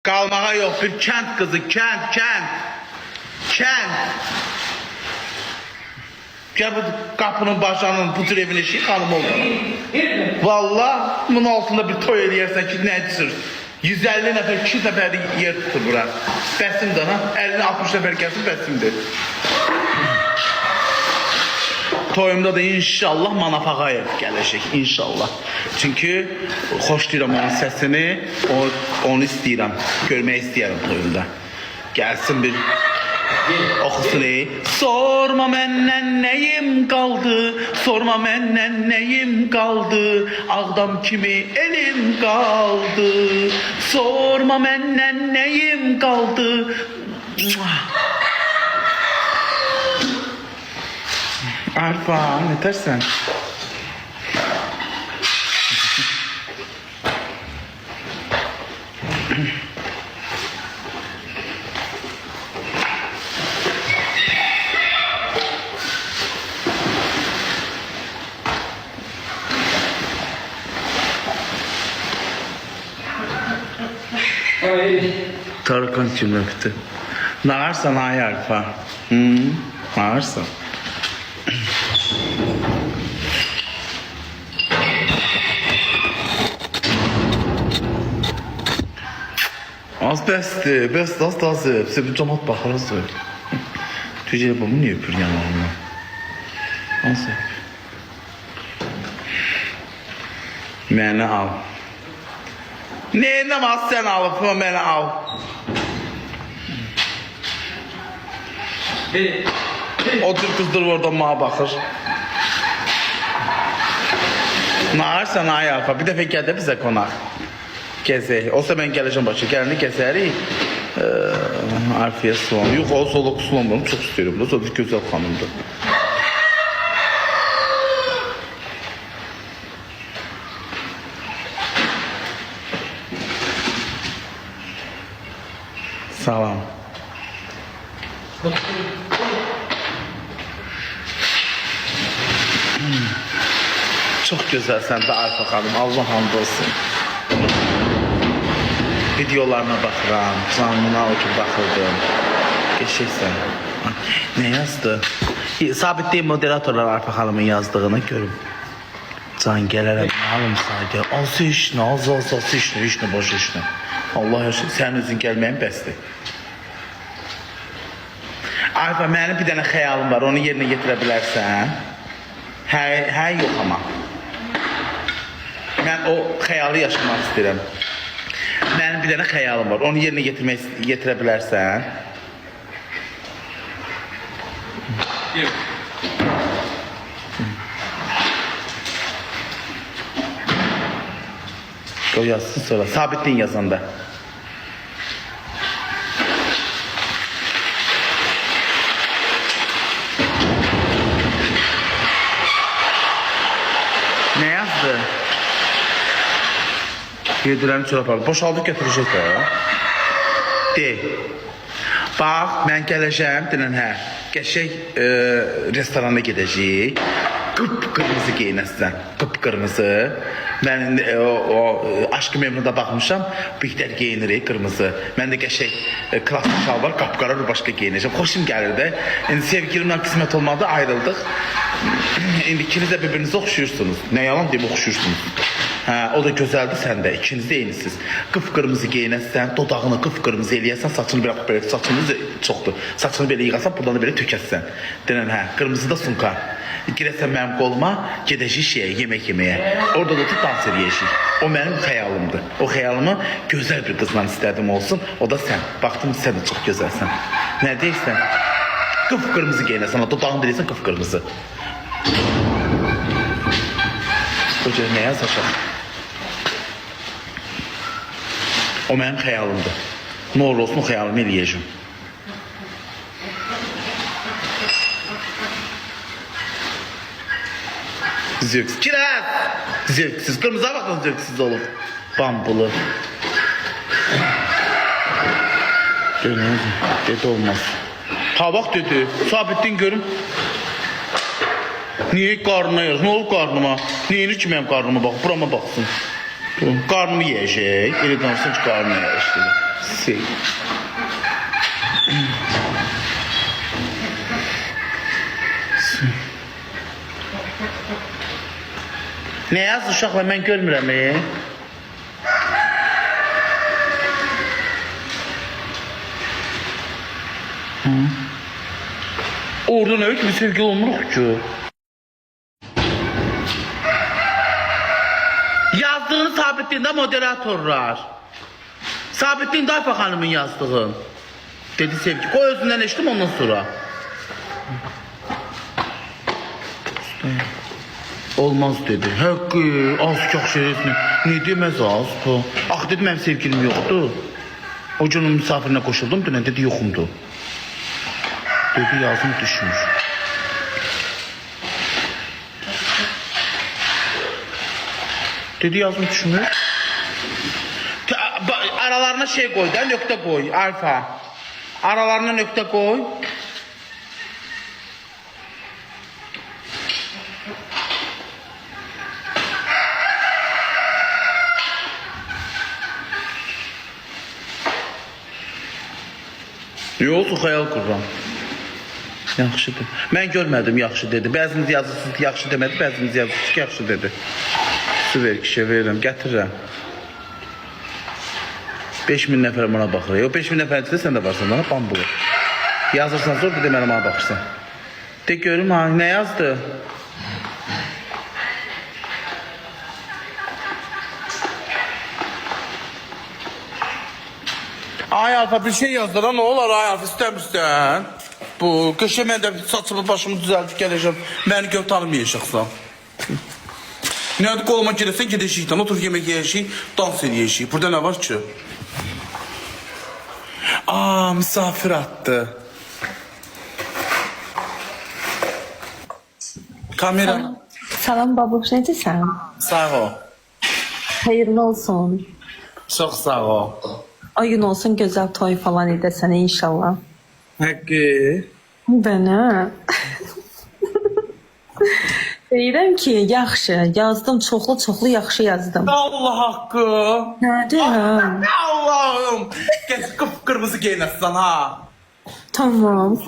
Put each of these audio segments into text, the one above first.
Qalmağa yox, bir kənd qızı, kənd. Gəl bu qapının başlanın, bu cür evin eşiği xanım oldu. Valla, bunun altında bir toy eləyərsən ki, nə edirsin? 150 nəfər, 200 nəfərlik yer tutur bura. Bəsimdir, ha? 50-60 nəfər gəlsin, bəsimdir. Toyumda da inşallah Manaf Ağayev gələcək, inşallah. Çünki xoşlayıram onun səsini, onu istəyirəm, görmək istəyirəm toyumda. Gəlsin bir oxusun ey. Sorma məndən nəyim qaldı, sorma məndən nəyim qaldı, Ağdam kimi elim qaldı. Sorma məndən nəyim qaldı. Arfa, nətərsən? Tarkan cümlekti. Nağarsan ay Arfa. Nağarsan. Az bəsdir, bəsdir, az da azıb. Sizə bir cəmat baxırızdır. Tücə bunu niyə öpür yanlarına? Azıb. Məni al. Neyinəm az sən alıp məni al. O tür qızdır oradan mağa baxır. Nağarsan ay Arfa, bir dəfə gəldə bizə qonaq. Gəzək. Olsa mən gələcəm başa, gəlini gəzərik. Arfiyə sulam. Yox, o soluk sulam bunu çox istəyirəm. O bir gözəl xanımdır. Salam. Çox gözəlsən də Arfa xanım, Allah hamd olsun. Videolarına baxıram, canına o ki baxırdım. Geçirsən. Ne yazdı? Sabit değil moderatorlar Arfa xanımın yazdığını görüm. Can gələrəm, alım sadə. Alsı işini, alsı işini, boş işini. Allah her şey, sənin özün gəlməyin bəsdir. Arfa, mənim bir dənə xəyalım var, onu yerinə getirə bilərsən. Hə, yox ama. Mən o xəyalı yaşamaq istəyirəm. Mənim bir dənə xəyalım var, onu yerinə getirə bilərsən. O yazsın sonra, sabitliyin yazanda. Ne yazdı? Yediren çoraplar. Boşaldıb götürəcək də. De. Bax, mən gələcəm, denən hə. Qəşək restorana gedəcək. Qıpqırmızı geyinəsən. Qıpqırmızı. Mən o Aşk-ı Memnu'da baxmışam. Bihter geyinirik qırmızı. Mən də qəşək klasik şalvar, qapqara başqa geyinəcəm. Xoşum gəlir də. İndi sevgilimlə qismət olmadı, ayrıldıq. İndi ikiniz də bir-birinizə oxşuyursunuz. Nə yalan deyim, oxşuyursunuz. Hə, o da gözəldir, sən də. İkiniz də eynisiniz. Qıpqırmızı geyinəsən, dodağını qıpqırmızı eləyəsən, saçını belə saçınız çoxdur. Saçını belə yığasan, buradan da belə tökəsən. Denən hə, qırmızı da sunka. Girəsən mənim qoluma, gedəcək şeyə, yemək yeməyə. Orada da oturup dans eləyəcək. O mənim xəyalımdır. O xəyalımı gözəl bir qızla istədim olsun. O da sən. Baxdım, sən də çox gözəlsən. Nə deyirsən? Qıpqırmızı geyinəsən, dodağını deyirsən qıpqırmızı. Qoca nə yazacaq? O mənim xəyalımdır. Nə olur olsun, o xəyalımı eləyəcəm. Zevksiz. Kiraz! Zevksiz. Kırmızıya bakın zevksiz olur. Bambulu. Görünüz mü? Dedi olmaz. Ha bak dedi. Sabittin görüm. Niye karnına yarız? Ne olur karnıma? Niye ki benim karnıma bak? Burama baksın. Karnımı yiyecek. Ele danışsın ki karnına yarız dedi. Sil. Ne yaz uşaqlar, mən görmürəm. Oradan öyle bir sevgi olmuruq ki. Yazdığını sabitliğinde moderatorlar. Sabitliğin Dayfa Hanım'ın yazdığın. Dedi sevgi. Koy özünden eşittim ondan sonra. Olmaz dedi. Hakkı, az çok şey etsin. Ne demez az bu. Ah dedim, benim sevgilim yoktu. O günün misafirine koşuldum, dünən dedi yoxumdu. Dedi yazım düşmüş. Dedi yazım düşmüş. Aralarına şey koy da, nöqtə koy, alfa. Aralarına nöqtə koy. Yoxsa xəyal qururam. Yaxşıdır. Mən görmədim yaxşı dedi. Bəziniz yazırsınız ki yaxşı demədi, bəziniz yazırsınız ki yaxşı dedi. Su ver kişiyə verirəm, gətirirəm. 5000 nəfər bana baxır. O 5000 nəfər içində sən də varsan bana, bambu. Yazırsan sonra bir də mənə bana baxırsan. De görüm ha, nə yazdı? Ay Alfa bir şey yazdıran ne olar ay Alfa istəmirsən? Bu qışa mən də saçımı başımı düzəldib gələcəm. Məni gör tanımayacaqsan. Nədir qoluma girəsən gedəcəkdən, otur yemək yeyəcək, dans eləyəcək. Burada nə var ki? Aa, misafir attı. Kamera. Salam babuş, necəsən? Sağ ol. Xeyirli olsun. Çox sağ ol. Oyun olsun, gözəl toy falan edəsən inşallah. Haqqı. Bənə. Deyirəm ki, yaxşı, yazdım, çoxlu yaxşı yazdım. Allah haqqı. Nədir? Allah'ım. Gəl qıpqırmızı geyinəsən ha. Tamam.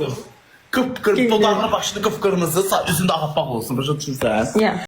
Qıpqırmızı, dodağını başını qıpqırmızı, üzündə ağappaq olsun. Başa düşürsən? Ya.